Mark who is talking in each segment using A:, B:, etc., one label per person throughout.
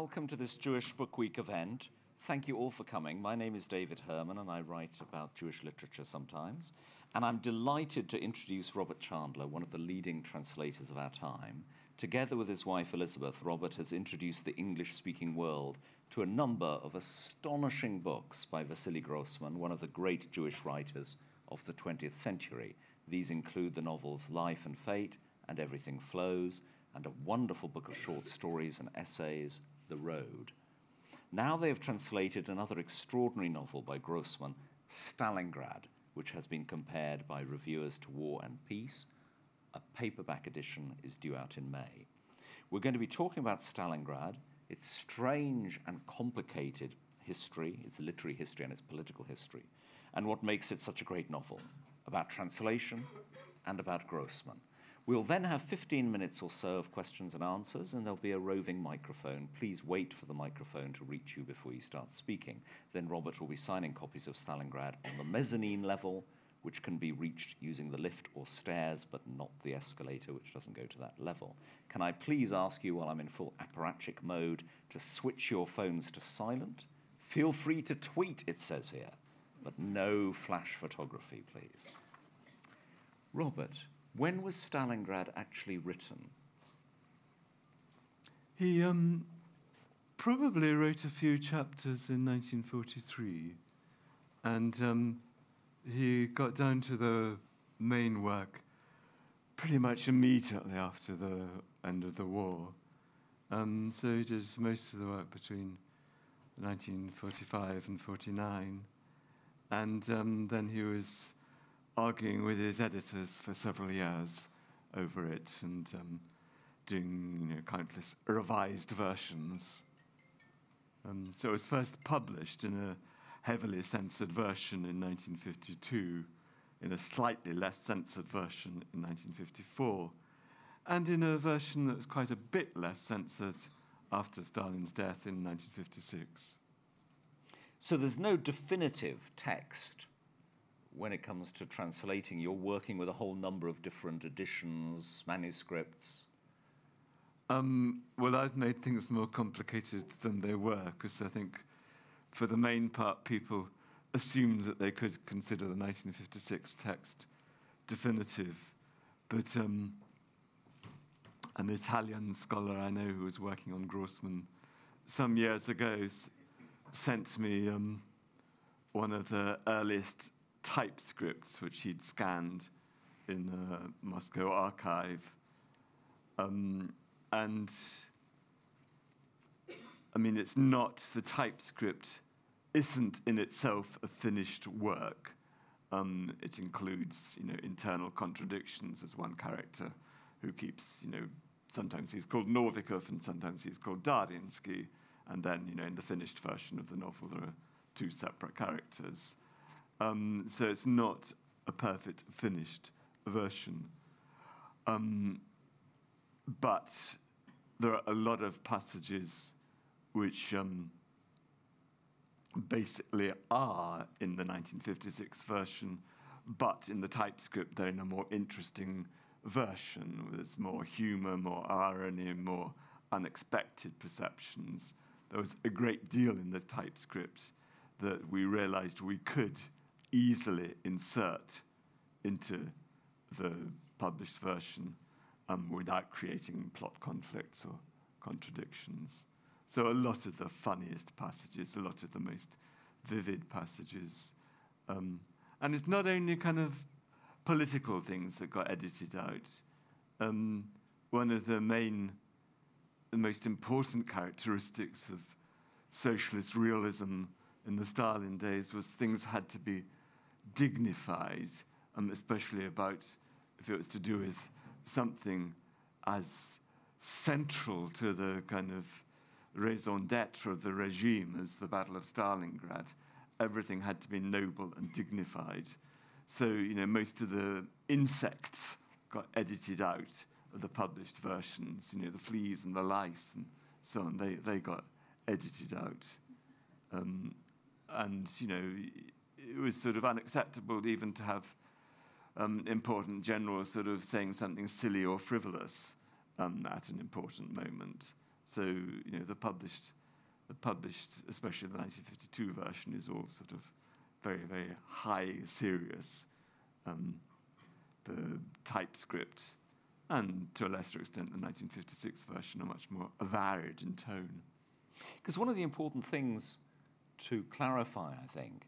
A: welcome to this Jewish Book Week event. Thank you all for coming. My name is David Herman, and I write about Jewish literature sometimes. And I'm delighted to introduce Robert Chandler, one of the leading translators of our time. Together with his wife Elizabeth, Robert has introduced the English-speaking world to a number of astonishing books by Vasily Grossman, one of the great Jewish writers of the 20th century. These include the novels Life and Fate and Everything Flows, and a wonderful book of short stories and essays, The Road. Now they have translated another extraordinary novel by Grossman, Stalingrad, which has been compared by reviewers to War and Peace. A paperback edition is due out in May. We're going to be talking about Stalingrad, its strange and complicated history, its literary history and its political history, and what makes it such a great novel, about translation and about Grossman. We'll then have 15 minutes or so of questions and answers, and there'll be a roving microphone. Please wait for the microphone to reach you before you start speaking. Then Robert will be signing copies of Stalingrad on the mezzanine level, which can be reached using the lift or stairs, but not the escalator, which doesn't go to that level. Can I please ask you, while I'm in full apparatchik mode, to switch your phones to silent? Feel free to tweet, it says here, but no flash photography, please. Robert, when was Stalingrad actually written?
B: He probably wrote a few chapters in 1943, and he got down to the main work pretty much immediately after the end of the war. So he did most of the work between 1945 and 49, and then he was arguing with his editors for several years over it and doing countless revised versions. So it was first published in a heavily censored version in 1952, in a slightly less censored version in 1954, and in a version that was quite a bit less censored after Stalin's death in 1956.
A: So there's no definitive text when it comes to translating. You're working with a whole number of different editions, manuscripts.
B: Well, I've made things more complicated than they were, because I think for the main part, people assumed that they could consider the 1956 text definitive. But an Italian scholar I know who was working on Grossman some years ago sent me one of the earliest typescripts which he'd scanned in a Moscow archive. And I mean, it's not, the typescript isn't in itself a finished work. It includes, internal contradictions as one character who keeps, sometimes he's called Novikov and sometimes he's called Darinsky. And then, in the finished version of the novel, there are two separate characters. So it's not a perfect finished version. But there are a lot of passages which basically are in the 1956 version, but in the typescript they're in a more interesting version. There's more humor, more irony, more unexpected perceptions. There was a great deal in the typescript that we realized we could easily insert into the published version without creating plot conflicts or contradictions. So a lot of the funniest passages, a lot of the most vivid passages. And it's not only kind of political things that got edited out. One of the most important characteristics of socialist realism in the Stalin days was things had to be dignified, especially about if it was to do with something as central to the kind of raison d'etre of the regime as the Battle of Stalingrad. Everything had to be noble and dignified. So, most of the insects got edited out of the published versions, the fleas and the lice and so on, they got edited out. And, it was sort of unacceptable even to have important generals sort of saying something silly or frivolous at an important moment. So, the published published, especially the 1952 version, is all sort of very, very high, serious. The typescript, and to a lesser extent the 1956 version, are much more varied in tone.
A: Because one of the important things to clarify, I think,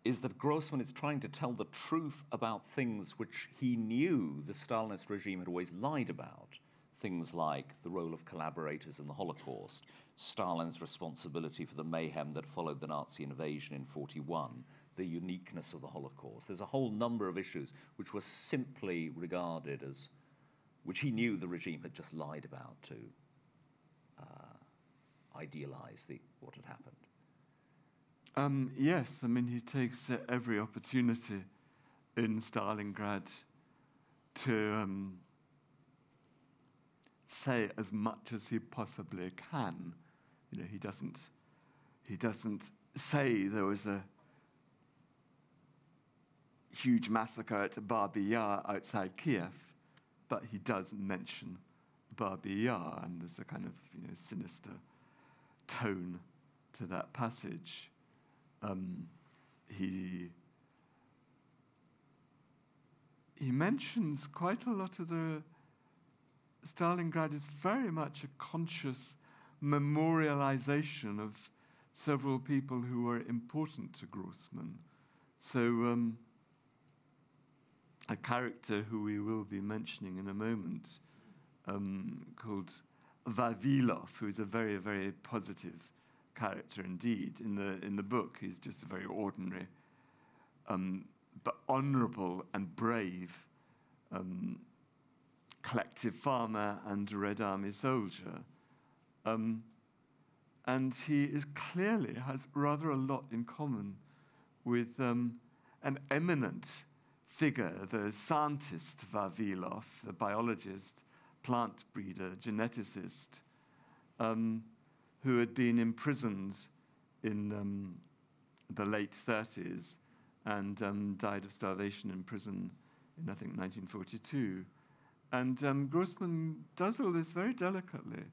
A: is that Grossman is trying to tell the truth about things which he knew the Stalinist regime had always lied about. Things like the role of collaborators in the Holocaust, Stalin's responsibility for the mayhem that followed the Nazi invasion in 1941, the uniqueness of the Holocaust. There's a whole number of issues which were simply regarded as, which he knew the regime had just lied about to idealize what had happened.
B: Yes, I mean, he takes every opportunity in Stalingrad to say as much as he possibly can. You know, he doesn't say there was a huge massacre at Babi Yar outside Kiev, but he does mention Babi Yar, and there's a kind of, you know, sinister tone to that passage. He mentions quite a lot of the Stalingrad is very much a conscious memorialization of several people who were important to Grossman. So a character who we will be mentioning in a moment, called Vavilov, who is a very, very positive character indeed. In the book, he's just a very ordinary, but honourable and brave collective farmer and Red Army soldier. And he clearly has rather a lot in common with an eminent figure, the scientist Vavilov, the biologist, plant breeder, geneticist, who had been imprisoned in the late 30s and died of starvation in prison in, I think, 1942. And Grossman does all this very delicately.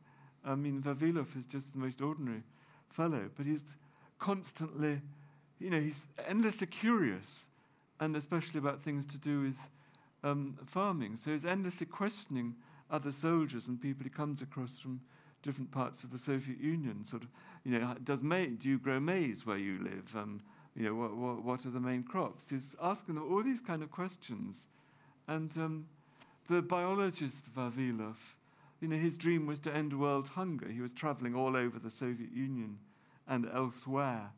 B: I mean, Vavilov is just the most ordinary fellow, but he's constantly, you know, he's endlessly curious, and especially about things to do with farming. So he's endlessly questioning other soldiers and people he comes across from different parts of the Soviet Union. Sort of, you know, do you grow maize where you live? You know, what are the main crops? He's asking them all these kind of questions. And the biologist Vavilov, you know, his dream was to end world hunger. He was traveling all over the Soviet Union and elsewhere,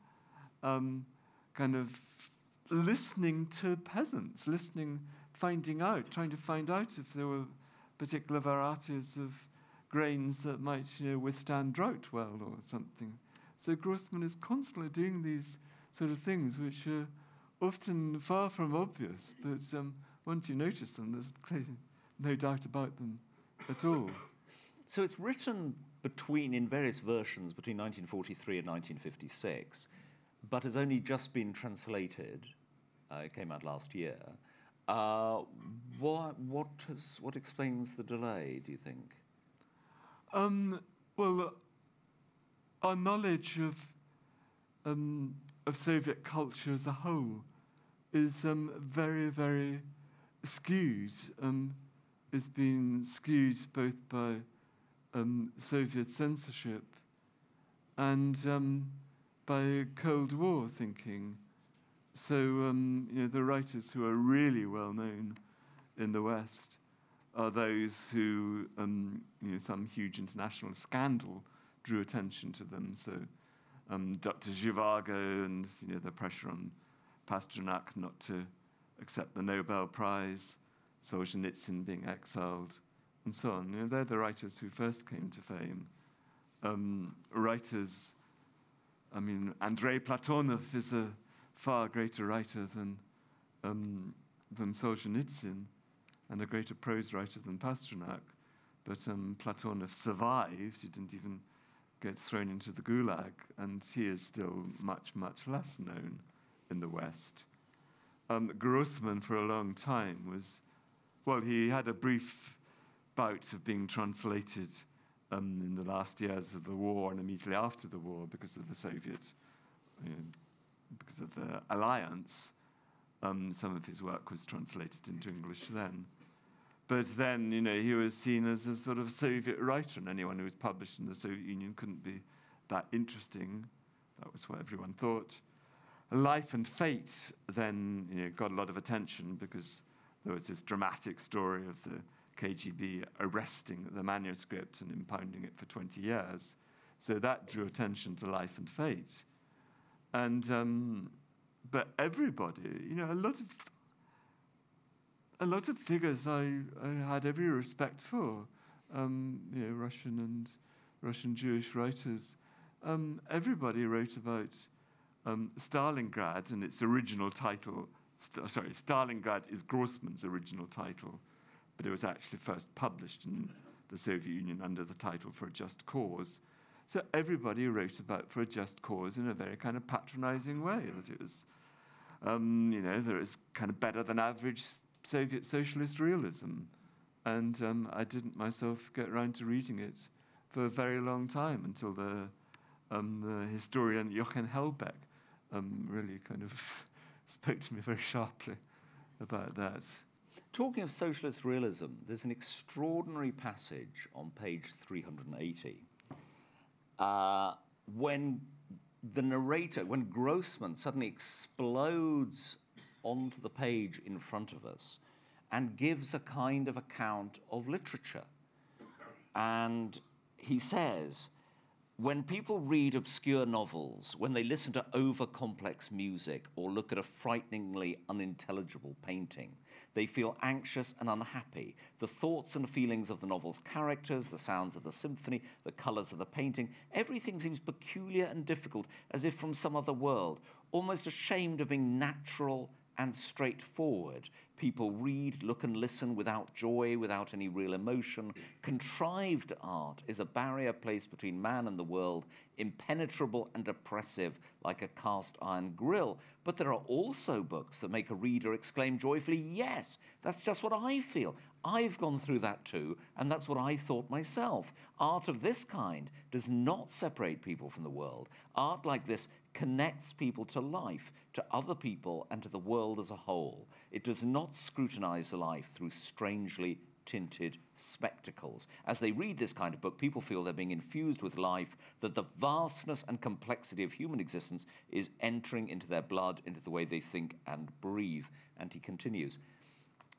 B: kind of listening to peasants, trying to find out if there were particular varieties of grains that might, you know, withstand drought well or something. So Grossman is constantly doing these sort of things which are often far from obvious, but once you notice them, there's clearly no doubt about them at all.
A: So it's written in various versions between 1943 and 1956, but has only just been translated. It came out last year. What explains the delay, do you think?
B: Well, our knowledge of Soviet culture as a whole is very, very skewed. It's been skewed both by Soviet censorship and by Cold War thinking. So, you know, the writers who are really well known in the West are those who, you know, some huge international scandal drew attention to them. So, Dr. Zhivago and, you know, the pressure on Pasternak not to accept the Nobel Prize, Solzhenitsyn being exiled, and so on. You know, they're the writers who first came to fame. Writers, I mean, Andrey Platonov is a far greater writer than Solzhenitsyn, and a greater prose writer than Pasternak. But Platonov survived. He didn't even get thrown into the Gulag, and he is still much, much less known in the West. Grossman, for a long time, he had a brief bout of being translated in the last years of the war and immediately after the war because of the Soviet, because of the alliance. Some of his work was translated into English then. But then, he was seen as a sort of Soviet writer, and anyone who was published in the Soviet Union couldn't be that interesting. That was what everyone thought. Life and Fate then got a lot of attention because there was this dramatic story of the KGB arresting the manuscript and impounding it for 20 years. So that drew attention to Life and Fate. And but everybody, a lot of figures I had every respect for, Russian Jewish writers. Everybody wrote about Stalingrad and its original title. Stalingrad is Grossman's original title, but it was actually first published in the Soviet Union under the title For a Just Cause. So everybody wrote about For a Just Cause in a very kind of patronizing way, that it was, there is kind of better than average Soviet socialist realism. And I didn't myself get around to reading it for a very long time until the historian Jochen Hellbeck really kind of spoke to me very sharply about that.
A: Talking of socialist realism, there's an extraordinary passage on page 380 when the narrator, when Grossman suddenly explodes onto the page in front of us and gives a kind of account of literature. And he says, when people read obscure novels, when they listen to over-complex music or look at a frighteningly unintelligible painting, they feel anxious and unhappy. The thoughts and feelings of the novel's characters, the sounds of the symphony, the colors of the painting, everything seems peculiar and difficult, as if from some other world, almost ashamed of being natural and straightforward. People read, look and listen without joy, without any real emotion. Contrived art is a barrier placed between man and the world, impenetrable and oppressive, like a cast iron grill. But there are also books that make a reader exclaim joyfully, yes, that's just what I feel. I've gone through that too, and that's what I thought myself. Art of this kind does not separate people from the world. Art like this connects people to life, to other people, and to the world as a whole. It does not scrutinize life through strangely tinted spectacles. As they read this kind of book, people feel they're being infused with life, that the vastness and complexity of human existence is entering into their blood, into the way they think and breathe. And he continues,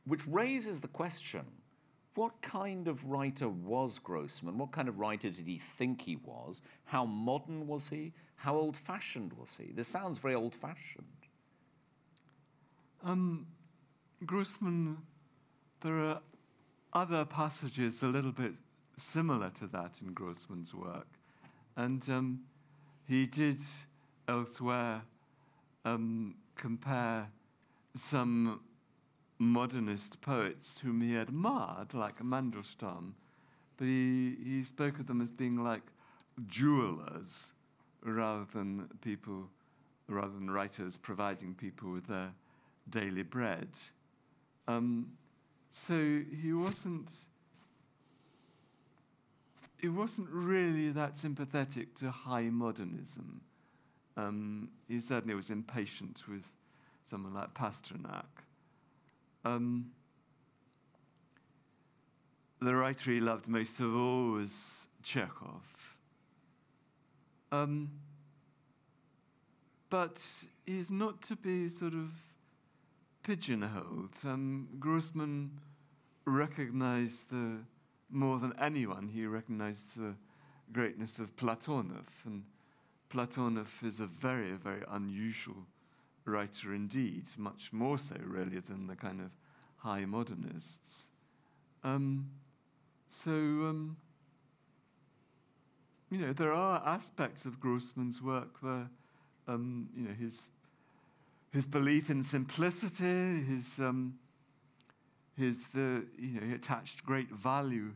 A: which raises the question, what kind of writer was Grossman? What kind of writer did he think he was? How modern was he? How old-fashioned was he? This sounds very old-fashioned.
B: Grossman, there are other passages a little bit similar to that in Grossman's work. And he did elsewhere compare some modernist poets whom he admired, like Mandelstam, but he spoke of them as being like jewelers rather than writers providing people with their daily bread. So he wasn't really that sympathetic to high modernism. He certainly was impatient with someone like Pasternak. The writer he loved most of all was Chekhov. But he's not to be sort of pigeonholed. Grossman recognized more than anyone, he recognized the greatness of Platonov. And Platonov is a very, very unusual writer indeed, much more so really than the kind of high modernists. There are aspects of Grossman's work where, his belief in simplicity, he attached great value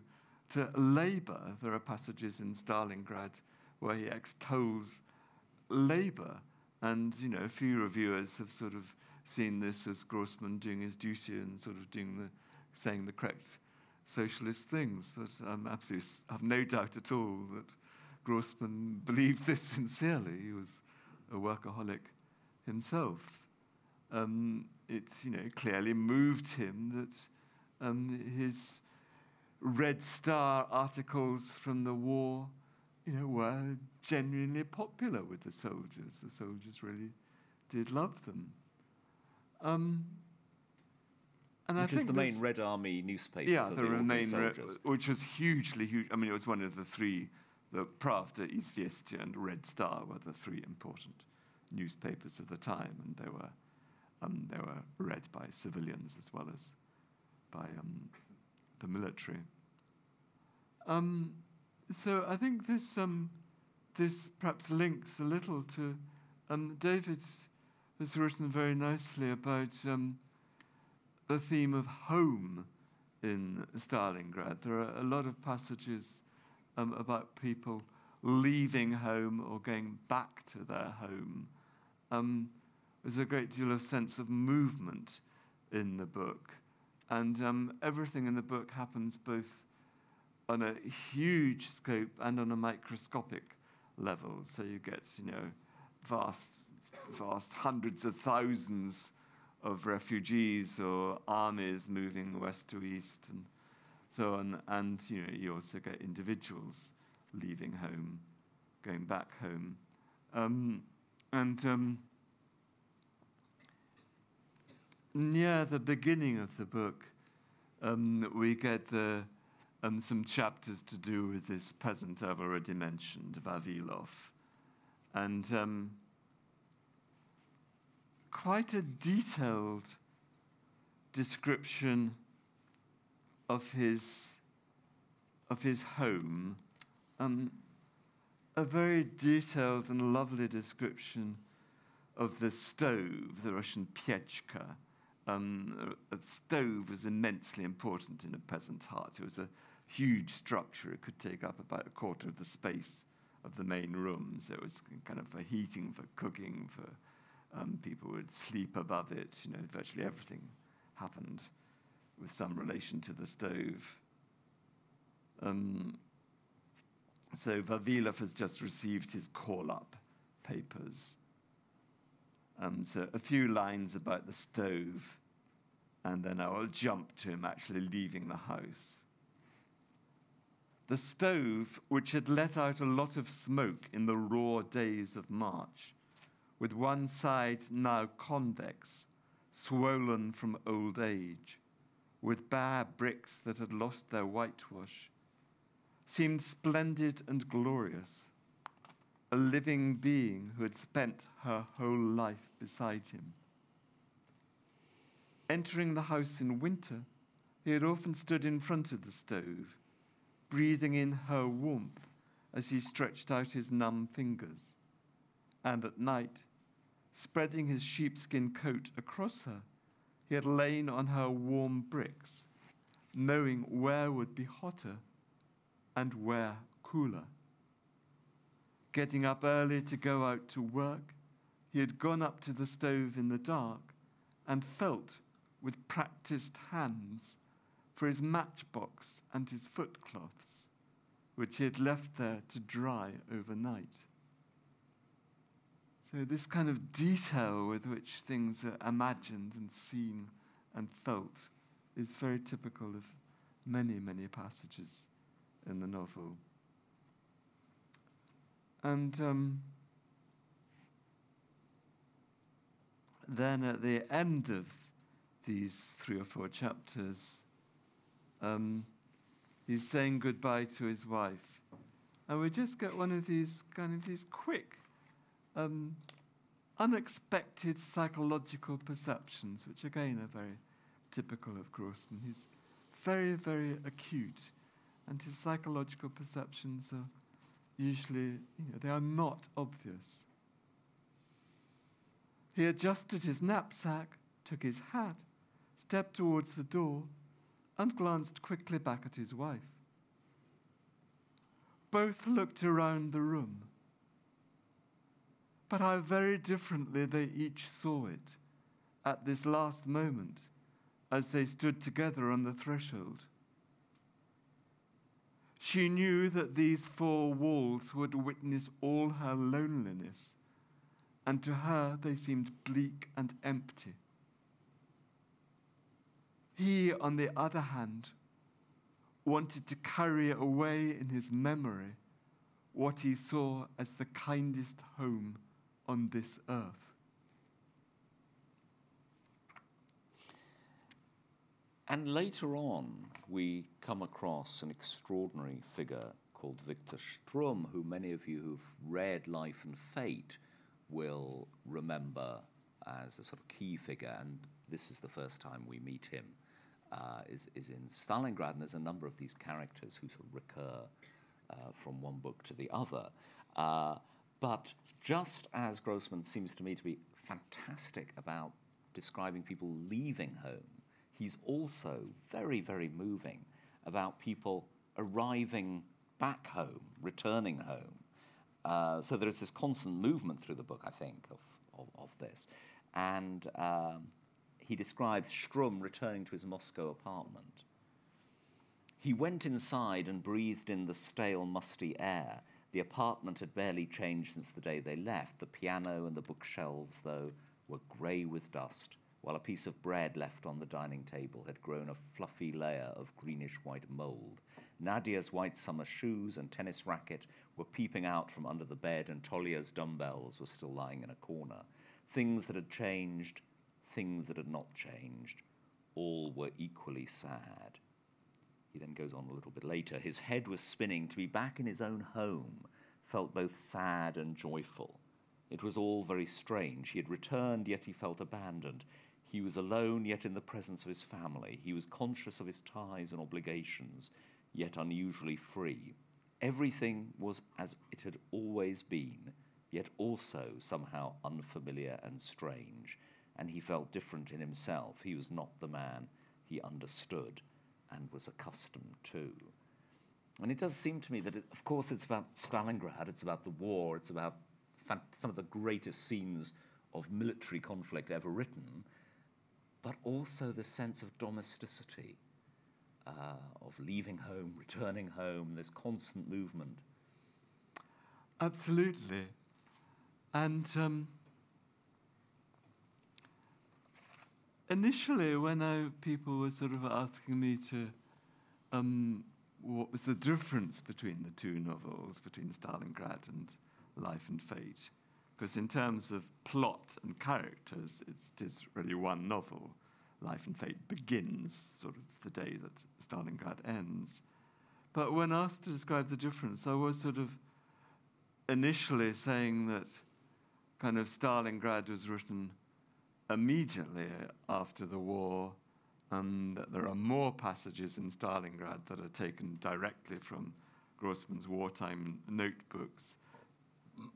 B: to labor. There are passages in Stalingrad where he extols labor. And, a few reviewers have sort of seen this as Grossman doing his duty and sort of saying the correct socialist things, but absolutely have no doubt at all that Grossman believed this sincerely. He was a workaholic himself. It's clearly moved him that his Red Star articles from the war, were genuinely popular with the soldiers. The soldiers really did love them. And
A: which is the main Red Army newspaper for the main soldiers.
B: Which was hugely huge. I mean, it was one of the three. The Pravda, Izvestia, and Red Star were the three important newspapers of the time, and they were read by civilians as well as by the military. So I think this perhaps links a little to David has written very nicely about the theme of home in Stalingrad. There are a lot of passages about people leaving home or going back to their home. There's a great deal of sense of movement in the book, and everything in the book happens both on a huge scope and on a microscopic level. So you get, vast hundreds of thousands of refugees or armies moving west to east and so on. And, you also get individuals leaving home, going back home. Near the beginning of the book, we get some chapters to do with this peasant I've already mentioned, Vavilov. And quite a detailed description of his home, a very detailed and lovely description of the stove, the Russian pyechka. A stove was immensely important in a peasant's heart. It was a huge structure. It could take up about a quarter of the space of the main rooms. It was kind of for heating, for cooking, for people would sleep above it. Virtually everything happened with some relation to the stove. So Vavilov has just received his call-up papers. So a few lines about the stove, and then I will jump to him actually leaving the house. The stove, which had let out a lot of smoke in the raw days of March, with one side now convex, swollen from old age, with bare bricks that had lost their whitewash, seemed splendid and glorious, a living being who had spent her whole life beside him. Entering the house in winter, he had often stood in front of the stove, breathing in her warmth as he stretched out his numb fingers. And at night, spreading his sheepskin coat across her, he had lain on her warm bricks, knowing where would be hotter and where cooler. Getting up early to go out to work, he had gone up to the stove in the dark and felt with practiced hands for his matchbox and his footcloths, which he had left there to dry overnight. So this kind of detail with which things are imagined and seen and felt is very typical of many, many passages in the novel. And then at the end of these 3 or 4 chapters, he's saying goodbye to his wife. And we just get one of these quick, unexpected psychological perceptions, which again are very typical of Grossman. He's very, very acute, and his psychological perceptions are usually, they are not obvious. He adjusted his knapsack, took his hat, stepped towards the door, and glanced quickly back at his wife. Both looked around the room, but how very differently they each saw it at this last moment as they stood together on the threshold. She knew that these four walls would witness all her loneliness, and to her they seemed bleak and empty. He, on the other hand, wanted to carry away in his memory what he saw as the kindest home on this earth.
A: And later on, we come across an extraordinary figure called Victor Strum, who many of you who've read Life and Fate will remember as a sort of key figure, and this is the first time we meet him, is in Stalingrad, and there's a number of these characters who sort of recur from one book to the other. But just as Grossman seems to me to be fantastic about describing people leaving home, he's also very, very moving about people arriving back home, returning home. So there is this constant movement through the book, I think, of this. And he describes Strum returning to his Moscow apartment. He went inside and breathed in the stale, musty air. The apartment had barely changed since the day they left. The piano and the bookshelves, though, were grey with dust, while a piece of bread left on the dining table had grown a fluffy layer of greenish-white mould. Nadia's white summer shoes and tennis racket were peeping out from under the bed, and Tolya's dumbbells were still lying in a corner. Things that had changed, things that had not changed, all were equally sad. He then goes on a little bit later. His head was spinning. To be back in his own home felt both sad and joyful. It was all very strange. He had returned, yet he felt abandoned. He was alone, yet in the presence of his family. He was conscious of his ties and obligations, yet unusually free. Everything was as it had always been, yet also somehow unfamiliar and strange. And he felt different in himself. He was not the man he understood and was accustomed to. And it does seem to me that, of course, it's about Stalingrad, it's about the war, it's about some of the greatest scenes of military conflict ever written, but also the sense of domesticity, of leaving home, returning home, this constant movement.
B: Absolutely. And initially, when people were sort of asking me to, what was the difference between the two novels, between Stalingrad and Life and Fate? Because in terms of plot and characters, it is really one novel. Life and Fate begins sort of the day that Stalingrad ends. But when asked to describe the difference, I was sort of initially saying that kind of Stalingrad was written immediately after the war, and that there are more passages in Stalingrad that are taken directly from Grossman's wartime notebooks.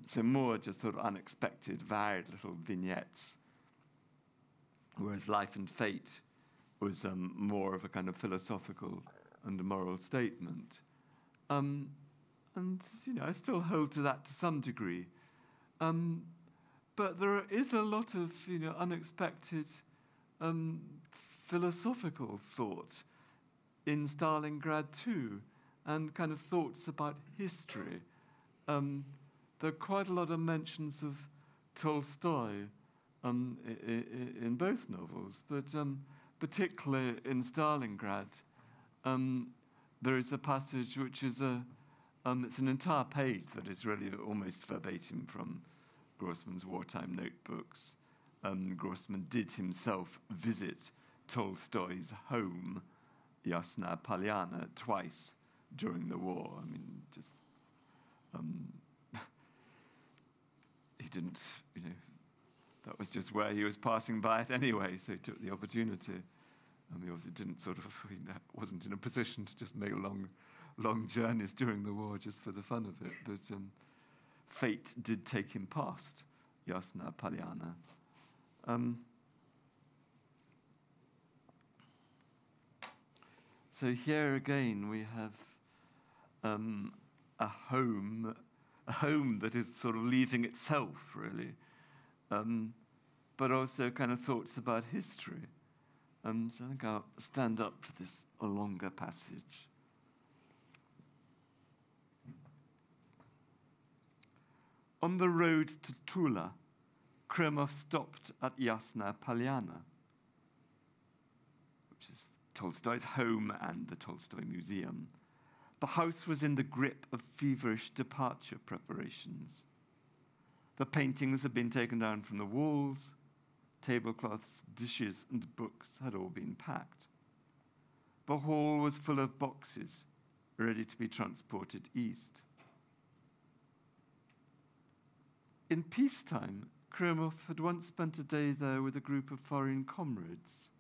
B: So more just sort of unexpected, varied little vignettes, whereas Life and Fate was more of a kind of philosophical and moral statement. And, you know, I still hold to that to some degree. But there is a lot of, you know, unexpected philosophical thought in Stalingrad too, and kind of thoughts about history. There are quite a lot of mentions of Tolstoy in both novels, but particularly in Stalingrad, there is a passage which is it's an entire page that is really almost verbatim from Grossman's wartime notebooks. Grossman did himself visit Tolstoy's home, Yasna Polyana, twice during the war. I mean, just he didn't, you know, that was just where he was passing by it anyway, so he took the opportunity. He obviously didn't sort of, wasn't in a position to just make long journeys during the war just for the fun of it, but fate did take him past Yasna Polyana. So here again we have a home that is sort of leaving itself, really, but also kind of thoughts about history. So I think I'll stand up for this longer passage. On the road to Tula, Krymov stopped at Yasna Polyana, which is Tolstoy's home and the Tolstoy Museum. The house was in the grip of feverish departure preparations. The paintings had been taken down from the walls, tablecloths, dishes, and books had all been packed. The hall was full of boxes, ready to be transported east. In peacetime, Krymov had once spent a day there with a group of foreign comrades.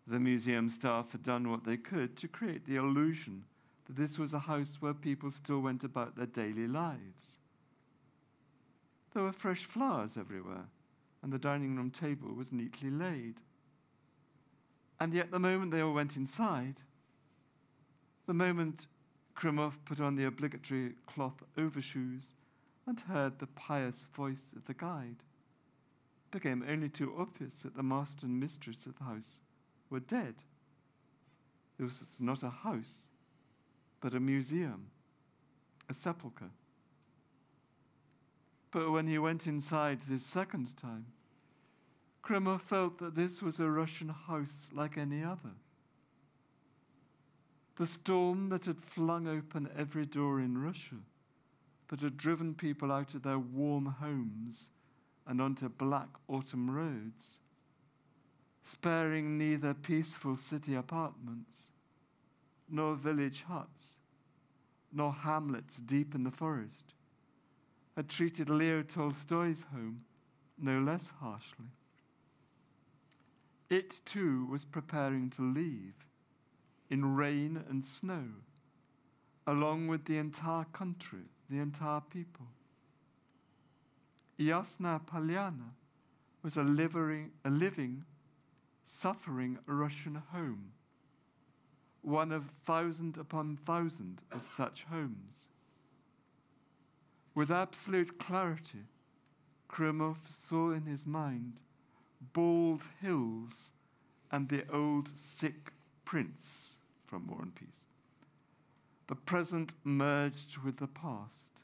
B: The museum staff had done what they could to create the illusion that this was a house where people still went about their daily lives. There were fresh flowers everywhere, and the dining room table was neatly laid. And yet the moment they all went inside, the moment Krymov put on the obligatory cloth overshoes and heard the pious voice of the guide, it became only too obvious that the master and mistress of the house were dead. It was not a house, but a museum, a sepulchre. But when he went inside this second time, Krymov felt that this was a Russian house like any other. The storm that had flung open every door in Russia, that had driven people out of their warm homes and onto black autumn roads, sparing neither peaceful city apartments, nor village huts, nor hamlets deep in the forest, had treated Leo Tolstoy's home no less harshly. It too was preparing to leave, in rain and snow, along with the entire country, the entire people. Yasna Polyana was a living, suffering Russian home, one of 1,000 upon 1,000 of such homes. With absolute clarity, Krymov saw in his mind bald hills and the old sick prince from War and Peace. The present merged with the past.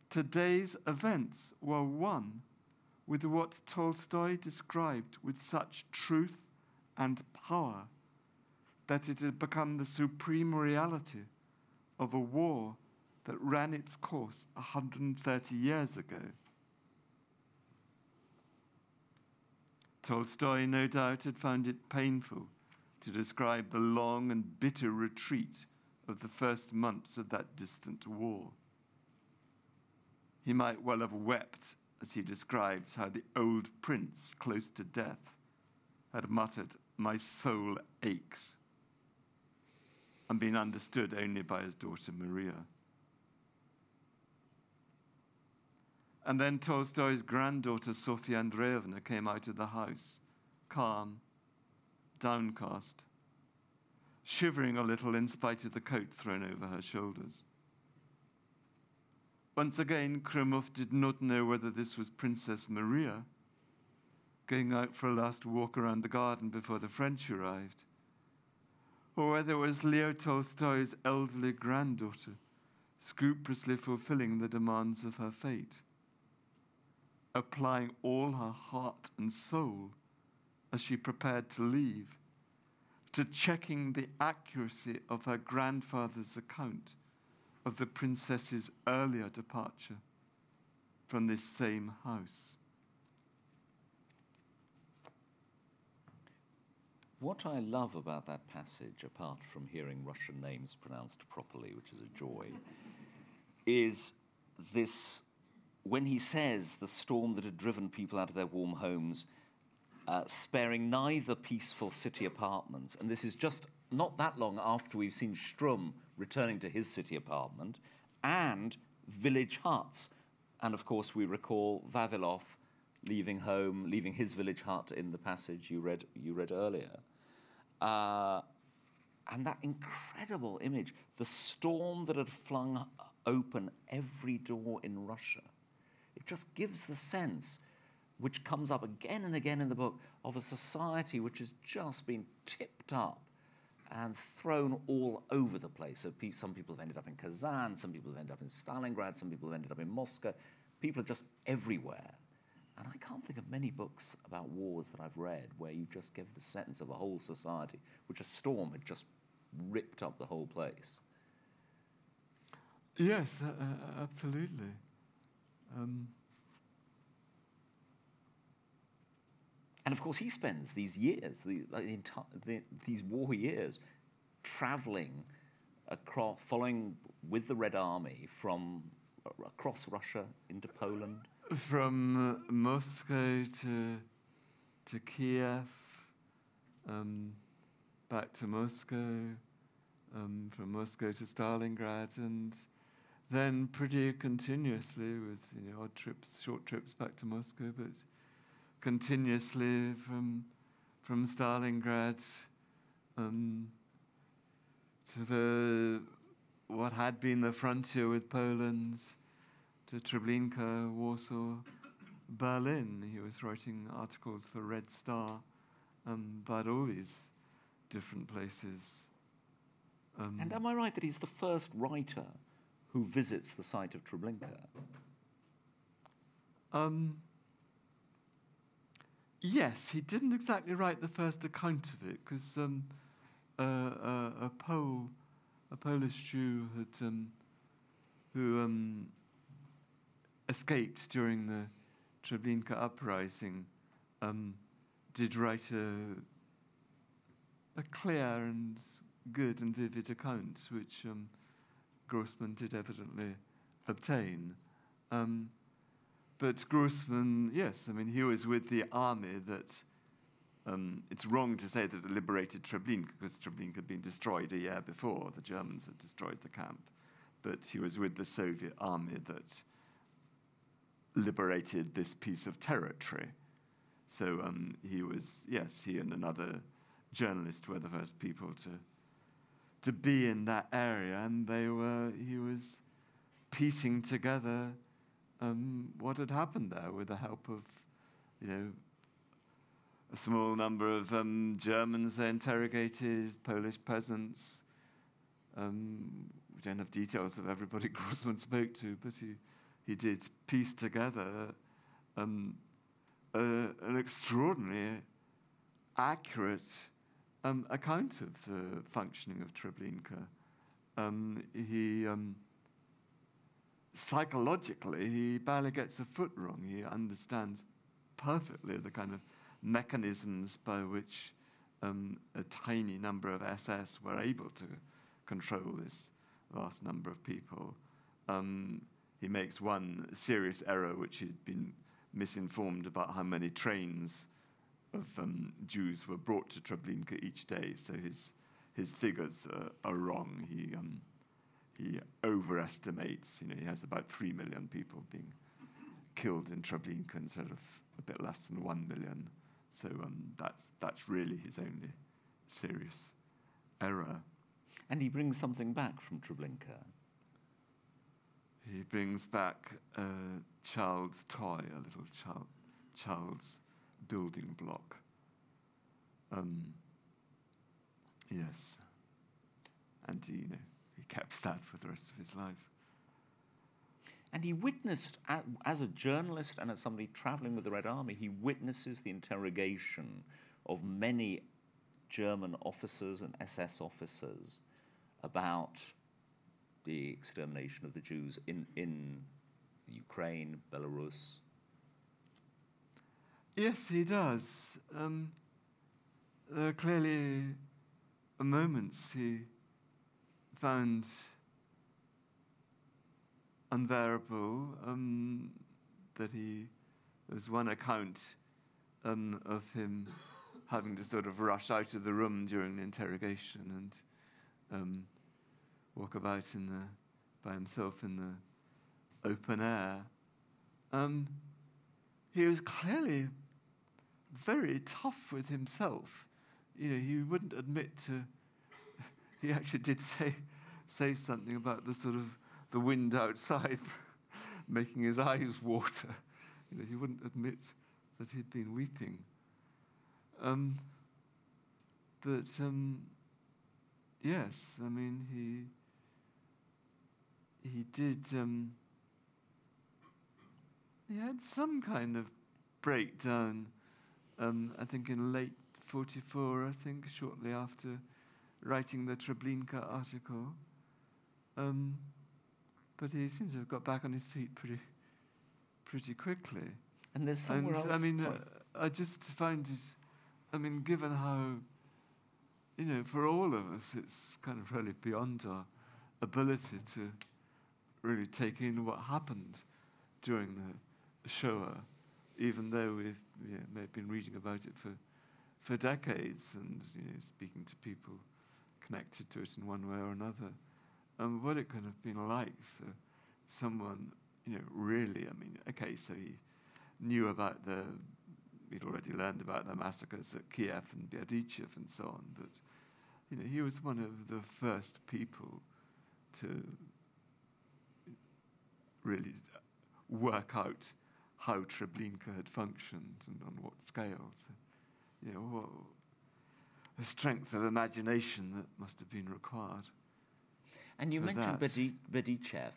B: Today's events were one with what Tolstoy described with such truth and power that it had become the supreme reality of a war that ran its course 130 years ago. Tolstoy, no doubt, had found it painful to describe the long and bitter retreat of the first months of that distant war. He might well have wept as he described how the old prince, close to death, had muttered, "My soul aches," and been understood only by his daughter Maria. And then Tolstoy's granddaughter Sofia Andreevna came out of the house, calm, downcast, shivering a little in spite of the coat thrown over her shoulders. Once again, Krymov did not know whether this was Princess Maria, going out for a last walk around the garden before the French arrived, or whether it was Leo Tolstoy's elderly granddaughter, scrupulously fulfilling the demands of her fate, applying all her heart and soul as she prepared to leave, to checking the accuracy of her grandfather's account of the princess's earlier departure from this same house.
A: What I love about that passage, apart from hearing Russian names pronounced properly, which is a joy, is this, when he says the storm that had driven people out of their warm homes, sparing neither peaceful city apartments, and this is just not that long after we've seen Strum returning to his city apartment, and village huts. And of course we recall Vavilov leaving home, leaving his village hut in the passage you read earlier. And that incredible image, the storm that had flung open every door in Russia. It just gives the sense, which comes up again and again in the book, of a society which has just been tipped up and thrown all over the place. So some people have ended up in Kazan, some people have ended up in Stalingrad, some people have ended up in Moscow. People are just everywhere. And I can't think of many books about wars that I've read where you just give the sense of a whole society, which a storm had just ripped up the whole place.
B: Yes, absolutely.
A: And of course, he spends these years, these war years, traveling across, following with the Red Army from across Russia into Poland.
B: From Moscow to Kiev, back to Moscow, from Moscow to Stalingrad, and then pretty continuously with odd trips, short trips back to Moscow, but continuously from Stalingrad to what had been the frontier with Poland, to Treblinka, Warsaw, Berlin. He was writing articles for Red Star about all these different places.
A: And am I right that he's the first writer who visits the site of Treblinka?
B: Yes, he didn't exactly write the first account of it, because a Polish Jew who escaped during the Treblinka uprising did write a clear and good and vivid account, which Grossman did evidently obtain. But Grossman, yes, I mean, he was with the army that, it's wrong to say that it liberated Treblinka, because Treblinka had been destroyed a year before. The Germans had destroyed the camp. But he was with the Soviet army that liberated this piece of territory. So he was, yes, he and another journalist were the first people to be in that area, and he was piecing together what had happened there with the help of, a small number of Germans they interrogated, Polish peasants. We don't have details of everybody Grossman spoke to, but he did piece together an extraordinarily accurate account of the functioning of Treblinka. He psychologically, he barely gets a foot wrong. He understands perfectly the kind of mechanisms by which a tiny number of SS were able to control this vast number of people. He makes one serious error, which he's been misinformed about how many trains of Jews were brought to Treblinka each day. So his figures are wrong. He overestimates. He has about 3 million people being killed in Treblinka instead of a bit less than 1 million. So that's really his only serious error.
A: And he brings something back from Treblinka.
B: He brings back a child's toy, a little child's building block. Yes. And he kept that for the rest of his life.
A: And he witnessed, as a journalist and as somebody traveling with the Red Army, he witnesses the interrogation of many German officers and SS officers about the extermination of the Jews in Ukraine, Belarus.
B: Yes, he does. There are clearly moments he found unbearable, that there's one account of him having to sort of rush out of the room during the interrogation and walk about by himself in the open air. He was clearly very tough with himself. He wouldn't admit to. He actually did say something about the sort of the wind outside making his eyes water. He wouldn't admit that he'd been weeping. But yes, I mean, he did, he had some kind of breakdown, I think in late 44, I think, shortly after writing the Treblinka article. But he seems to have got back on his feet pretty quickly.
A: And there's somewhere else...
B: I mean, I just find it, I mean, given how, for all of us, it's kind of really beyond our ability to really take in what happened during the Shoah, even though we've may have been reading about it for decades and speaking to people connected to it in one way or another, what it could have been like. So someone, really, I mean, okay, so he knew about he'd already learned about the massacres at Kiev and Burdichev and so on, but, he was one of the first people to really work out how Treblinka had functioned and on what scale. So, what the strength of imagination that must have been required.
A: And you mentioned Burdichev,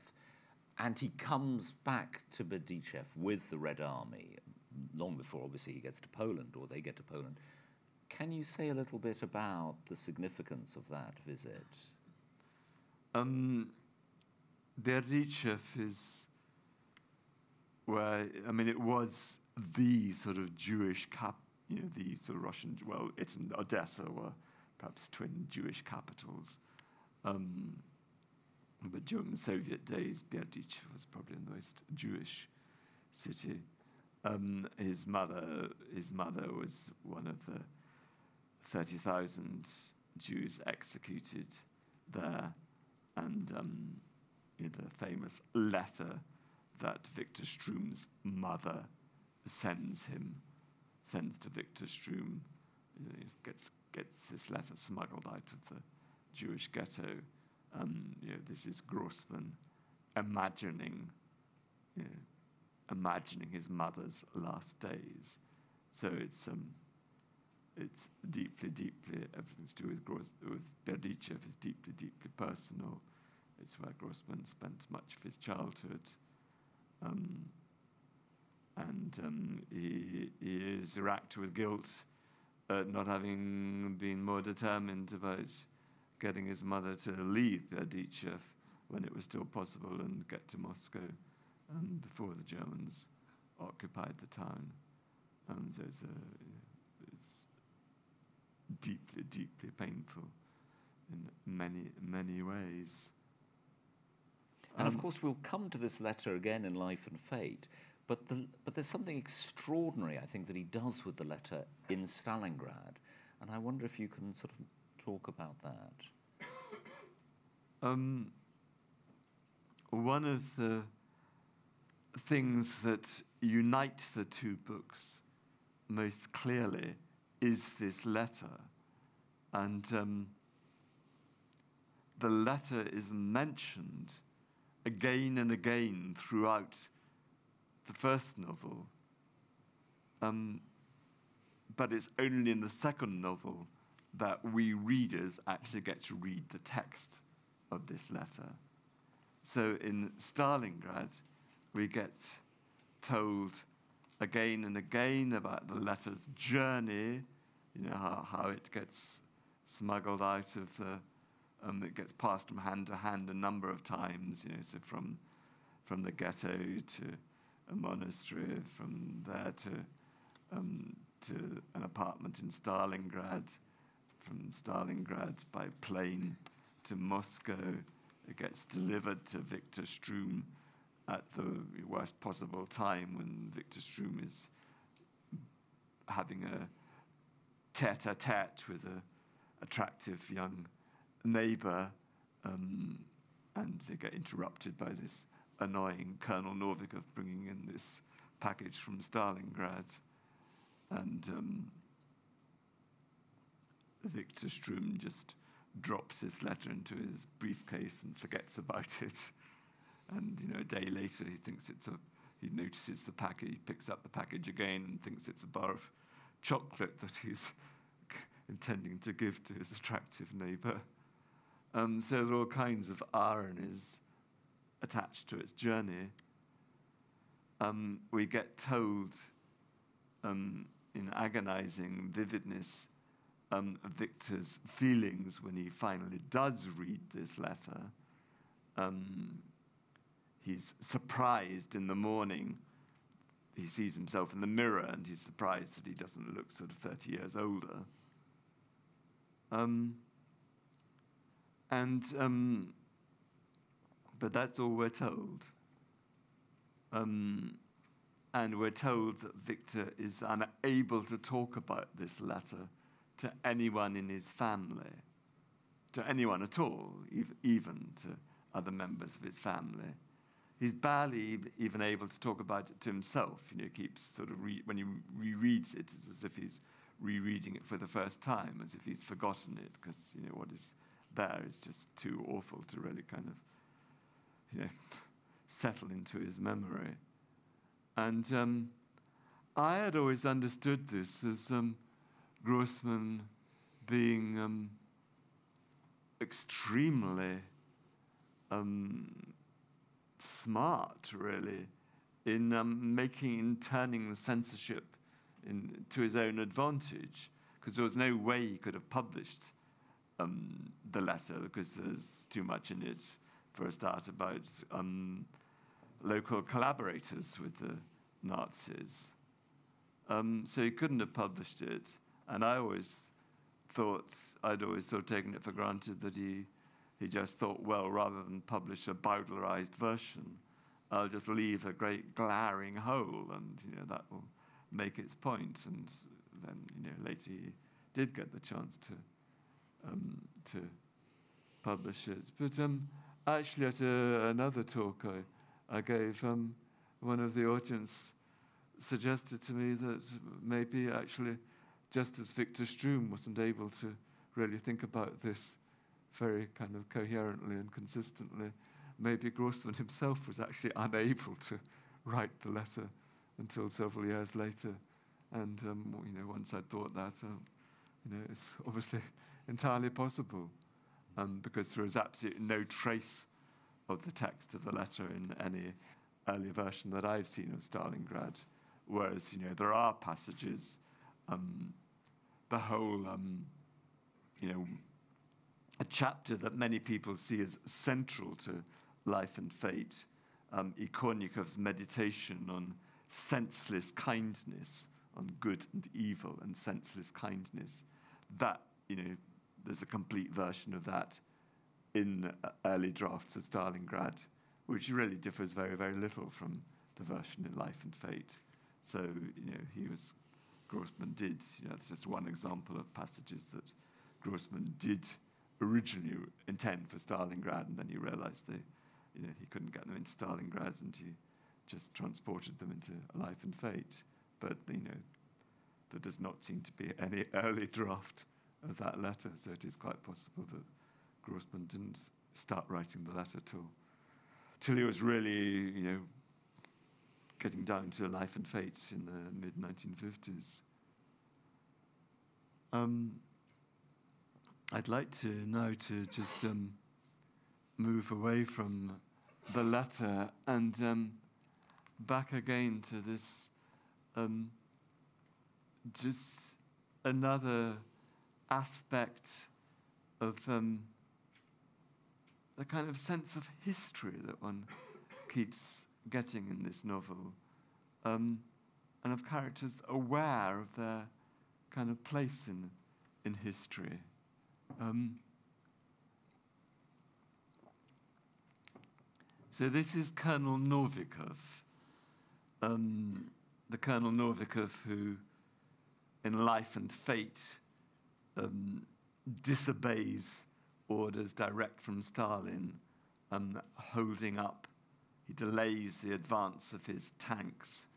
A: and he comes back to Burdichev with the Red Army long before, obviously, he gets to Poland, or they get to Poland. Can you say a little bit about the significance of that visit?
B: Burdichev is where, I mean, it was the sort of Jewish the sort of Russian, well, it and Odessa were perhaps twin Jewish capitals. But during the Soviet days, Burdichev was probably the most Jewish city. His mother was one of the 30,000 Jews executed there, and the famous letter that Victor Strum's mother sends to Victor Strum, gets this letter smuggled out of the Jewish ghetto. This is Grossman imagining his mother's last days. So it's deeply, everything to do with Burdichev is deeply, deeply personal. It's where Grossman spent much of his childhood. He is racked with guilt at not having been more determined about getting his mother to leave Burdichev when it was still possible and get to Moscow before the Germans occupied the town. So it's deeply, deeply painful in many, many ways.
A: And of course, we'll come to this letter again in Life and Fate, but there's something extraordinary, I think, that he does with the letter in Stalingrad, and I wonder if you can sort of talk about that.
B: One of the things that unite the two books most clearly is this letter, and the letter is mentioned again and again throughout the first novel, but it's only in the second novel that we readers actually get to read the text of this letter. So in Stalingrad, we get told again and again about the letter's journey, how it gets smuggled out of the, it gets passed from hand to hand a number of times, so from the ghetto to a monastery, from there to an apartment in Stalingrad, from Stalingrad by plane to Moscow. It gets delivered to Victor Strum at the worst possible time when Victor Strum is having a tete-a-tete with an attractive young neighbor, and they get interrupted by this annoying Colonel Novikov bringing in this package from Stalingrad, and Victor Strum just drops his letter into his briefcase and forgets about it. And a day later, he notices the package, he picks up the package again and thinks it's a bar of chocolate that he's intending to give to his attractive neighbor. So there are all kinds of ironies attached to its journey. We get told in agonizing vividness Victor's feelings when he finally does read this letter. He's surprised in the morning. He sees himself in the mirror and he's surprised that he doesn't look sort of 30 years older. But that's all we're told. And we're told that Victor is unable to talk about this letter to anyone in his family, to anyone at all, even to other members of his family. He's barely even able to talk about it to himself. You know, he keeps sort of, when he rereads it, it's as if he's rereading it for the first time, as if he's forgotten it, because, you know, what is there is just too awful to really kind of, you know, settle into his memory. And I had always understood this as Grossman being extremely smart, really, in turning the censorship to his own advantage, because there was no way he could have published the letter, because there's too much in it, for a start, about local collaborators with the Nazis. So he couldn't have published it, and I'd always sort of taken it for granted that he just thought, well, rather than publish a bowdlerized version, I'll just leave a great glaring hole, and, you know, that will make its point. And then, you know, later he did get the chance to publish it. But actually, at another talk I gave, one of the audience suggested to me that maybe actually, just as Victor Strum wasn't able to really think about this very kind of coherently and consistently, maybe Grossman himself was actually unable to write the letter until several years later. And you know, once I thought that, you know, it's obviously entirely possible, because there is absolutely no trace of the text of the letter in any early version that I've seen of Stalingrad. Whereas, you know, there are passages, the whole, you know, a chapter that many people see as central to Life and Fate, Nikov's meditation on senseless kindness, on good and evil and senseless kindness. That, you know, there's a complete version of that in early drafts of Stalingrad, which really differs very, very little from the version in Life and Fate. So, you know, Grossman did, you know, it's just one example of passages that Grossman did originally intend for Stalingrad, and then he realized you know, he couldn't get them into Stalingrad, and he just transported them into Life and Fate. But, you know, there does not seem to be any early draft of that letter, so it is quite possible that Grossman didn't start writing the letter till he was really, you know, getting down to Life and Fate in the mid-1950s. I'd like to now to just move away from the letter and back again to this just another aspect of the kind of sense of history that one keeps getting in this novel, and of characters aware of their kind of place in history. So this is Colonel Novikov, the Colonel Novikov who, in Life and Fate, disobeys orders direct from Stalin, holding up. He delays the advance of his tanks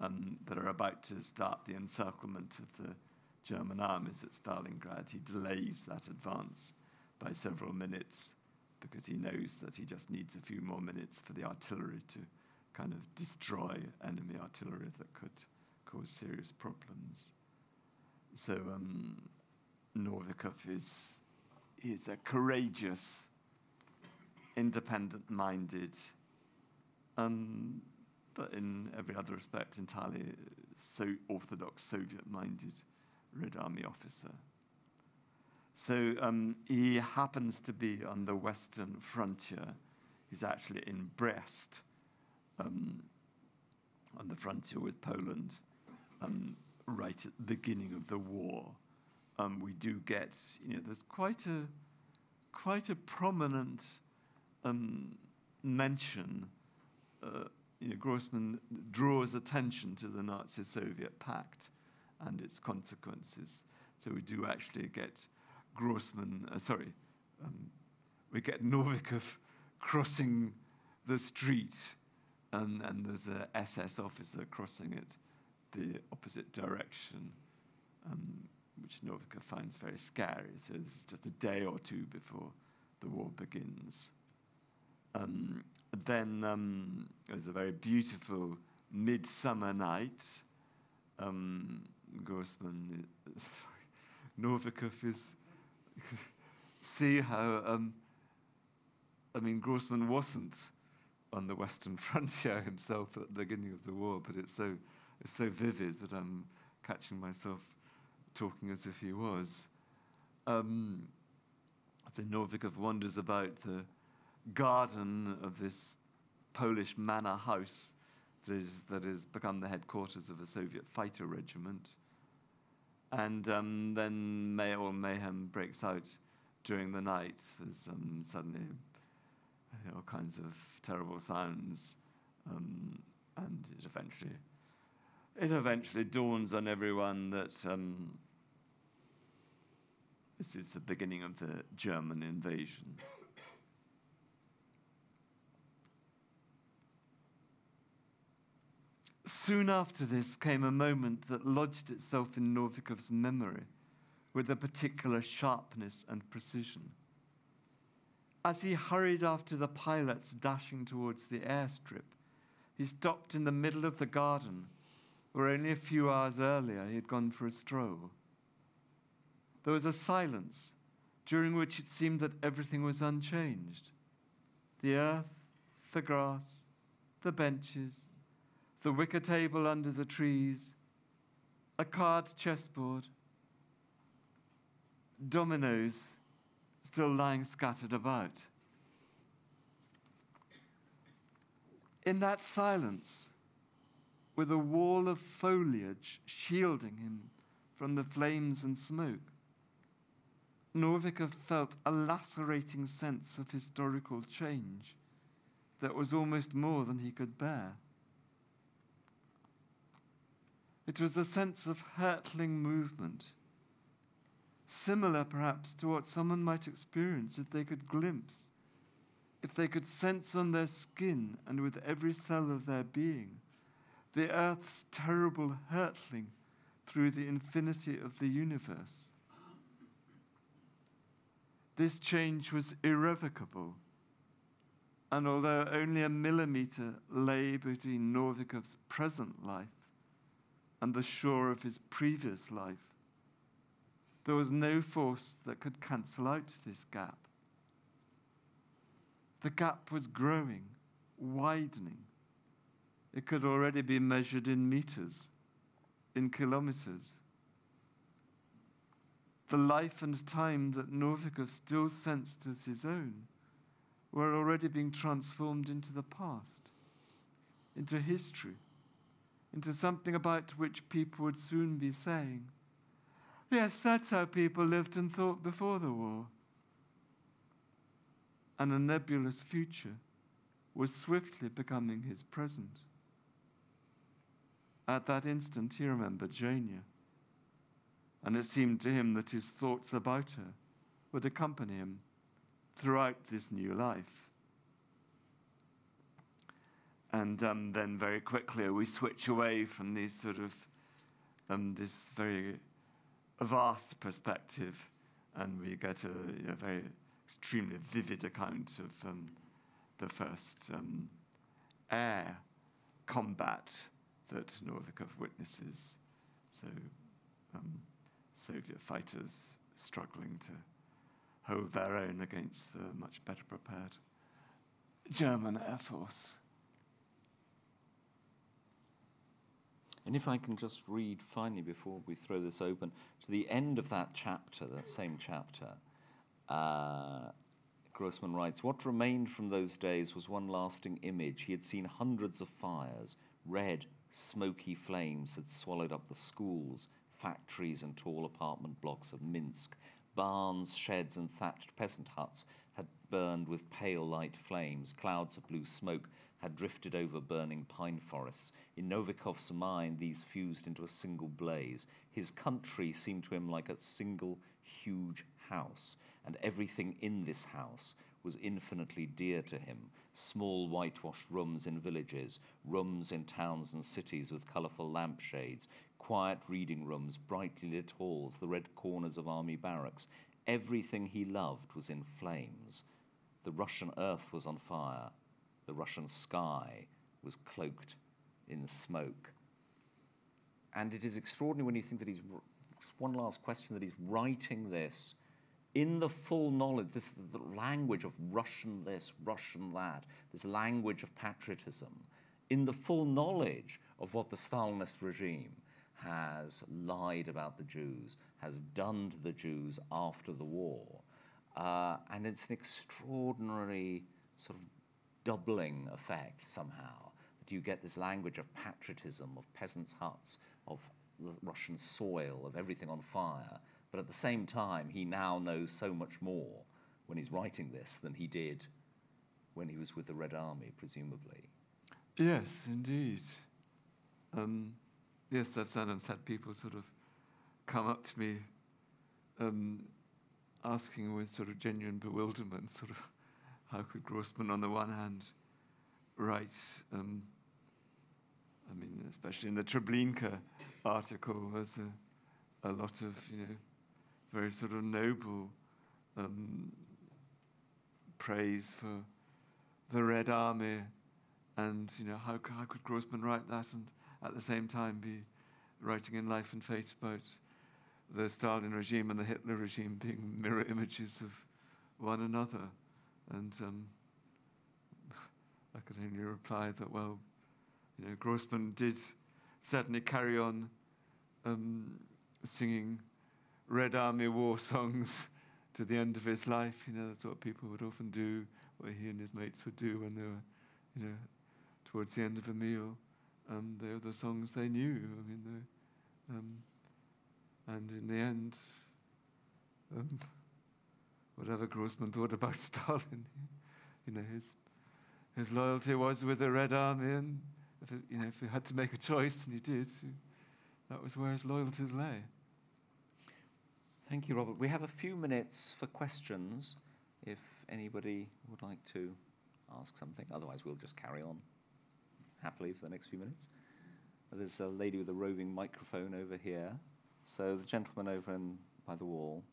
B: that are about to start the encirclement of the German armies at Stalingrad. He delays that advance by several minutes because he knows that he just needs a few more minutes for the artillery to kind of destroy enemy artillery that could cause serious problems. So Novikov he's a courageous, independent-minded, but in every other respect entirely orthodox Soviet-minded Red Army officer. So he happens to be on the western frontier. He's actually in Brest, on the frontier with Poland, right at the beginning of the war. We do get, there's quite a prominent mention. Grossman draws attention to the Nazi-Soviet pact and its consequences. So we do actually get Grossman, we get Novikov crossing the street, and there's an SS officer crossing it the opposite direction, which Novikov finds very scary. So this is just a day or two before the war begins. Then there's a very beautiful midsummer night. Novikov is see how Grossman wasn't on the Western frontier himself at the beginning of the war, but it's so vivid that I'm catching myself talking as if he was. So Novikov wanders about the garden of this Polish manor house that has become the headquarters of a Soviet fighter regiment. And then mayhem breaks out during the night. There's suddenly all kinds of terrible sounds, and it eventually dawns on everyone that this is the beginning of the German invasion. Soon after this came a moment that lodged itself in Novikov's memory with a particular sharpness and precision. As he hurried after the pilots dashing towards the airstrip, he stopped in the middle of the garden where only a few hours earlier he had gone for a stroll. There was a silence during which it seemed that everything was unchanged. The earth, the grass, the benches, the wicker table under the trees, a card chessboard, dominoes still lying scattered about. In that silence, with a wall of foliage shielding him from the flames and smoke, Novikov felt a lacerating sense of historical change that was almost more than he could bear. It was a sense of hurtling movement, similar perhaps to what someone might experience if they could glimpse, if they could sense on their skin and with every cell of their being, the earth's terrible hurtling through the infinity of the universe. This change was irrevocable, and although only a millimeter lay between Novikov's present life and the shore of his previous life, there was no force that could cancel out this gap. The gap was growing, widening. It could already be measured in meters, in kilometers. The life and time that Novikov still sensed as his own were already being transformed into the past, into history, into something about which people would soon be saying, yes, that's how people lived and thought before the war. And a nebulous future was swiftly becoming his present. At that instant, he remembered Zhenya, and it seemed to him that his thoughts about her would accompany him throughout this new life. And then very quickly we switch away from these sort of this very vast perspective, and we get a very extremely vivid account of the first air combat that Novikov witnesses. So Soviet fighters struggling to hold their own against the much better prepared German Air Force.
A: And if I can just read finally before we throw this open, to the end of that chapter, that same chapter, Grossman writes, "What remained from those days was one lasting image. He had seen hundreds of fires. Red, smoky flames had swallowed up the schools, factories and tall apartment blocks of Minsk. Barns, sheds and thatched peasant huts had burned with pale light flames. Clouds of blue smoke had drifted over burning pine forests. In Novikov's mind, these fused into a single blaze. His country seemed to him like a single huge house, and everything in this house was infinitely dear to him. Small whitewashed rooms in villages, rooms in towns and cities with colourful lampshades, quiet reading rooms, brightly lit halls, the red corners of army barracks. Everything he loved was in flames. The Russian earth was on fire. The Russian sky was cloaked in smoke." And it is extraordinary when you think that he's, just one last question, that he's writing this in the full knowledge, this the language of Russian this, Russian that, this language of patriotism, in the full knowledge of what the Stalinist regime has lied about the Jews, has done to the Jews after the war. And it's an extraordinary sort of doubling effect somehow, that you get this language of patriotism, of peasants' huts, of the Russian soil, of everything on fire. But at the same time, he now knows so much more when he's writing this than he did when he was with the Red Army, presumably.
B: Yes, indeed. Yes, I've sometimes had people sort of come up to me asking with sort of genuine bewilderment, sort of, how could Grossman on the one hand write, I mean, especially in the Treblinka article, there's a lot of, very sort of noble praise for the Red Army, and, how could Grossman write that and at the same time be writing in Life and Fate about the Stalin regime and the Hitler regime being mirror images of one another. And I could only reply that, well, Grossman did certainly carry on singing Red Army war songs to the end of his life. That's what people would often do, what he and his mates would do when they were, towards the end of a meal. They were the songs they knew. I mean, and in the end, whatever Grossman thought about Stalin, his loyalty was with the Red Army, and if he had to make a choice, and he did, that was where his loyalties lay.
A: Thank you, Robert. We have a few minutes for questions, if anybody would like to ask something. Otherwise, we'll just carry on happily for the next few minutes. There's a lady with a roving microphone over here. So the gentleman over by the wall.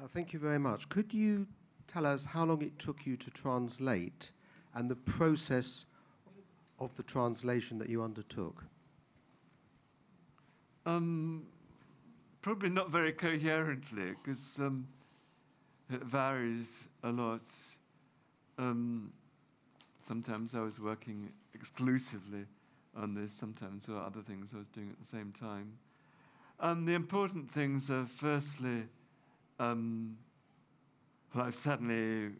C: Thank you very much. Could you tell us how long it took you to translate and the process of the translation that you undertook?
B: Probably not very coherently, because it varies a lot. Sometimes I was working exclusively on this, sometimes there were other things I was doing at the same time. The important things are, firstly, well, I've certainly,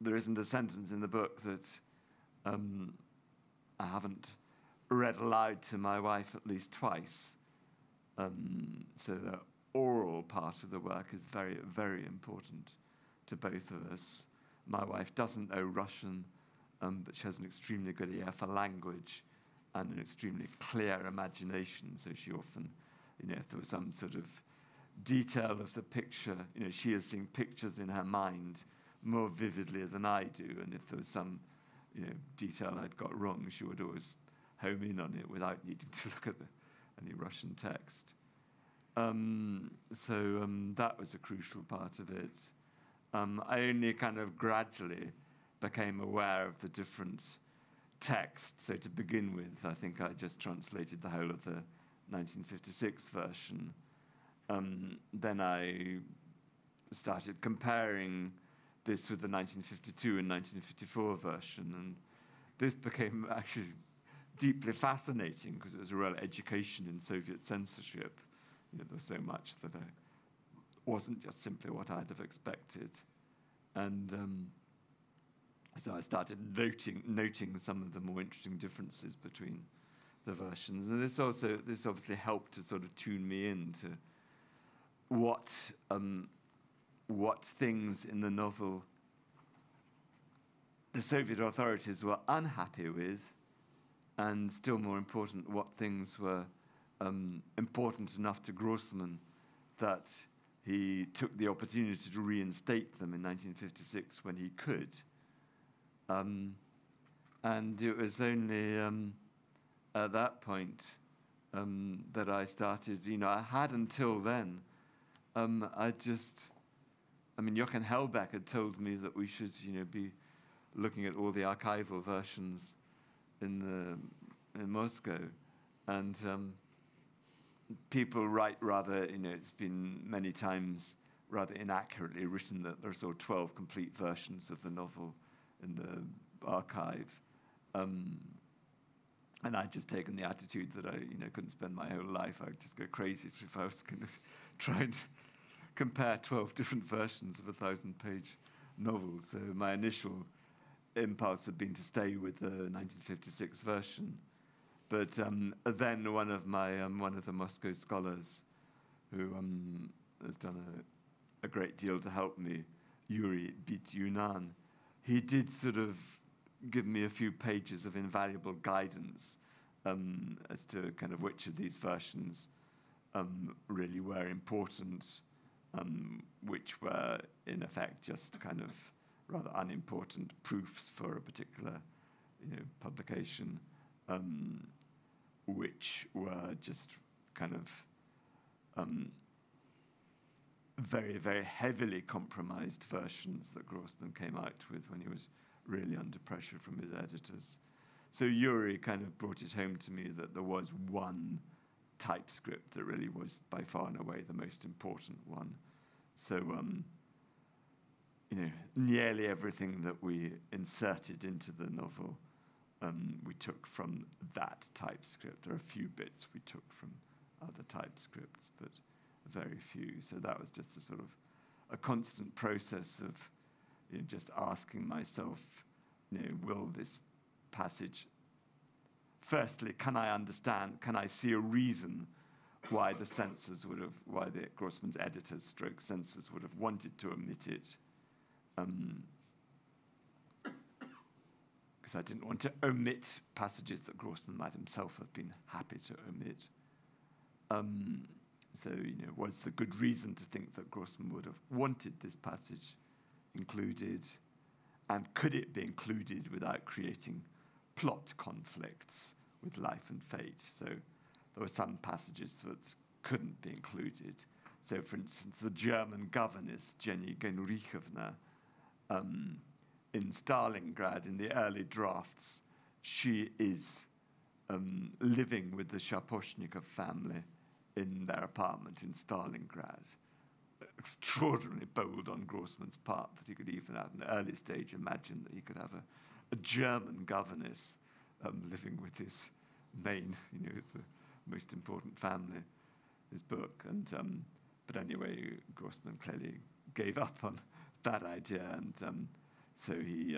B: there isn't a sentence in the book that I haven't read aloud to my wife at least twice. So the oral part of the work is very, very important to both of us. My wife doesn't know Russian, but she has an extremely good ear for language and an extremely clear imagination. So she often, if there was some sort of detail of the picture, she has seen pictures in her mind more vividly than I do. And if there was some, detail I'd got wrong, she would always home in on it without needing to look at any Russian text. So that was a crucial part of it. I only kind of gradually became aware of the different texts. So to begin with, I think I just translated the whole of the 1956 version. Then I started comparing this with the 1952 and 1954 version, and this became actually deeply fascinating because it was a real education in Soviet censorship. There was so much that wasn't just simply what I'd have expected. And so I started noting some of the more interesting differences between the versions. And this obviously helped to sort of tune me into what things in the novel the Soviet authorities were unhappy with, and still more important, what things were important enough to Grossman that he took the opportunity to reinstate them in 1956 when he could. And it was only at that point that I started, I had until then, Jochen Hellbeck had told me that we should, be looking at all the archival versions in Moscow, and people write rather, it's been many times rather inaccurately written that there are sort of 12 complete versions of the novel in the archive. And I'd just taken the attitude that I, couldn't spend my whole life. I'd just go crazy if I was going to try and compare 12 different versions of a 1,000-page novel. So my initial impulse had been to stay with the 1956 version. But then one of the Moscow scholars who has done a great deal to help me, Yuri Bityunan, he did sort of give me a few pages of invaluable guidance as to kind of which of these versions really were important, which were in effect just kind of rather unimportant proofs for a particular publication, which were just kind of very, very heavily compromised versions that Grossman came out with when he was really under pressure from his editors. So Yuri kind of brought it home to me that there was one typescript that really was by far and away the most important one. So, nearly everything that we inserted into the novel, we took from that typescript. There are a few bits we took from other typescripts, but very few. So that was just a sort of a constant process of just asking myself, will this passage, firstly, can I see a reason why the Grossman's editors stroke censors would have wanted to omit it? Because I didn't want to omit passages that Grossman might himself have been happy to omit. So, was there good reason to think that Grossman would have wanted this passage included, and could it be included without creating plot conflicts with life and fate? So there were some passages that couldn't be included. So, for instance, the German governess, Jenny Genrichovna, in Stalingrad, in the early drafts, she is living with the Shaposhnikov family in their apartment in Stalingrad. Extraordinarily bold on Grossman's part that he could even at an early stage imagine that he could have a German governess living with his main, the most important family, his book. And but anyway, Grossman clearly gave up on that idea, and so he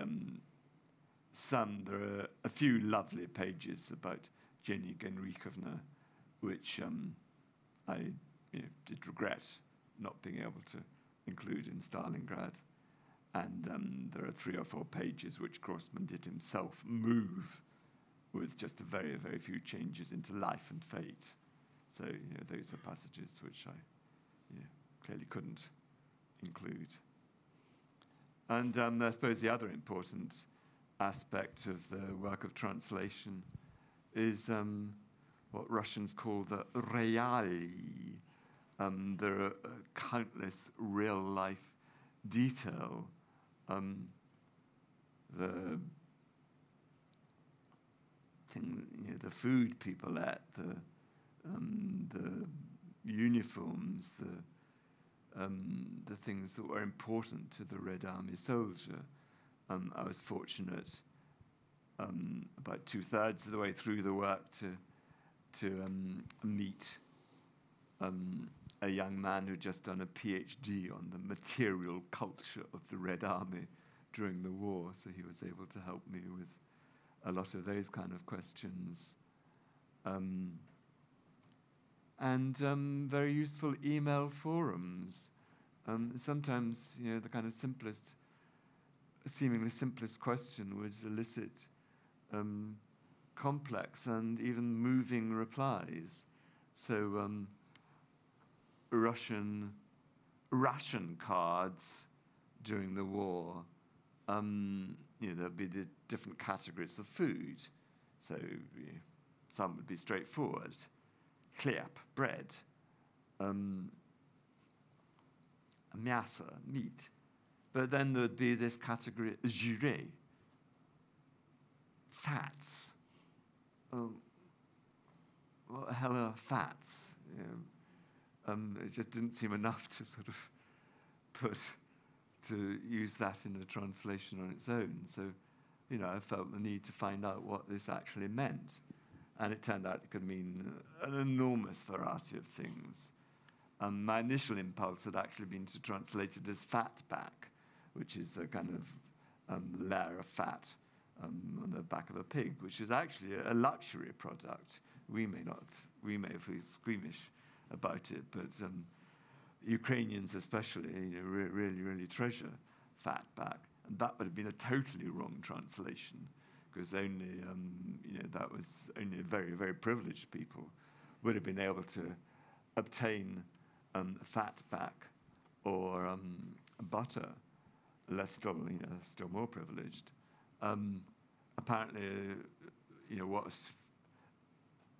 B: there are a few lovely pages about Jenny Genrichovna, which I did regret not being able to include in Stalingrad. And there are 3 or 4 pages which Grossman did himself move with just a very, very few changes into life and fate. So, those are passages which I clearly couldn't include. And I suppose the other important aspect of the work of translation is what Russians call the realii. There are countless real-life detail. The thing, the food people ate, the uniforms, the things that were important to the Red Army soldier. I was fortunate about 2/3 of the way through the work to meet a young man who'd just done a PhD on the material culture of the Red Army during the war, so he was able to help me with a lot of those kind of questions. And very useful email forums. Sometimes, the kind of seemingly simplest question would elicit complex and even moving replies. So Russian ration cards during the war, there'd be the different categories of food. So some would be straightforward. Chlieb, bread, мясо, meat. But then there'd be this category, juré, fats. What the hell are fats? It just didn't seem enough to sort of to use that in a translation on its own. So, I felt the need to find out what this actually meant. And it turned out it could mean an enormous variety of things. My initial impulse had actually been to translate it as fatback, which is the kind of layer of fat on the back of a pig, which is actually a luxury product. We may feel squeamish about it, but Ukrainians especially, really, really treasure fatback. And that would have been a totally wrong translation, because only, that was only very, very privileged people would have been able to obtain fatback or butter. Still more privileged. Apparently, what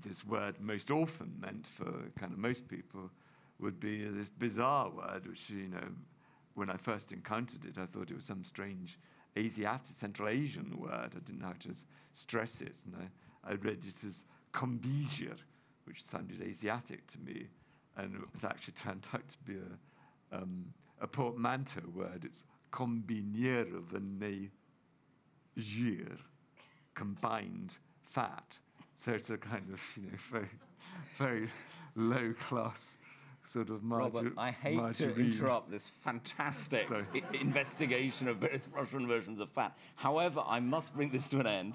B: this word most often meant for kind of most people would be this bizarre word, which, when I first encountered it, I thought it was some strange Asiatic, Central Asian word. I didn't know how to stress it. And I read it as kombizir, which sounded Asiatic to me. And it was actually turned out to be a portmanteau word. It's kombiniervene gir, combined fat. So it's a kind of, very, very low-class sort of
A: Robert, I hate to interrupt this fantastic investigation of various Russian versions of fat. However, I must bring this to an end.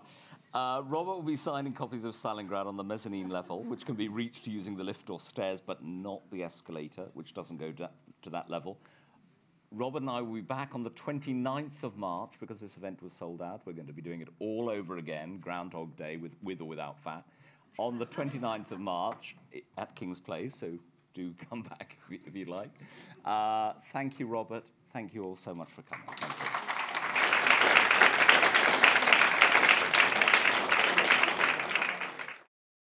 A: Robert will be signing copies of Stalingrad on the mezzanine level, which can be reached using the lift or stairs, but not the escalator, which doesn't go to that level. Robert and I will be back on the 29th of March, because this event was sold out. We're going to be doing it all over again, Groundhog Day, with or without fat, on the 29th of March at King's Place, so do come back if you'd like. Thank you, Robert. Thank you all so much for coming. Thank you.